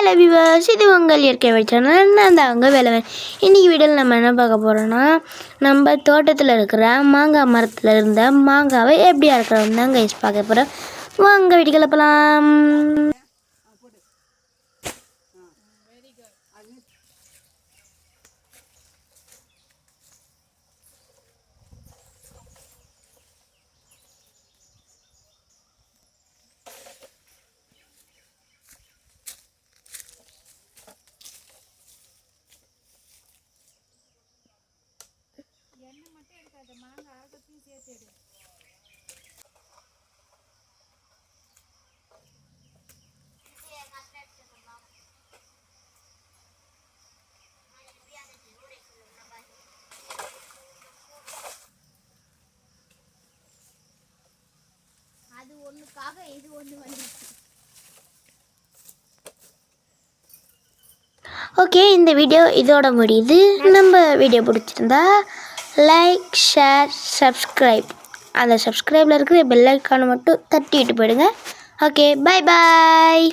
Hello viewers, இது உங்கள் இயற்கை சேனல். நான் தான் உங்கள் வேலவன். இன்றைக்கி வீடியோவில் நம்ம என்ன பார்க்க போகிறோன்னா, நம்ம தோட்டத்தில் இருக்கிற மாங்காய் மரத்தில் இருந்த மாங்காவை எப்படி அறுக்கிறோம் தான் கைஸ் பார்க்க போகிறோம். வாங்க வீட்டுக்குள்ள போகலாம். அது ஒண்ணுக்காக இது ஒண்ணு வந்துச்சு. ஓகே, இந்த வீடியோ இதோட முடியுது. நம்ம வீடியோ பிடிச்சிருந்தா லைக், ஷேர், சப்ஸ்கிரைப். அந்த சப்ஸ்கிரைபில் இருக்கிற பெல் ஐக்கானை மட்டும் தட்டிட்டு போயிடுங்க. Okay, bye bye.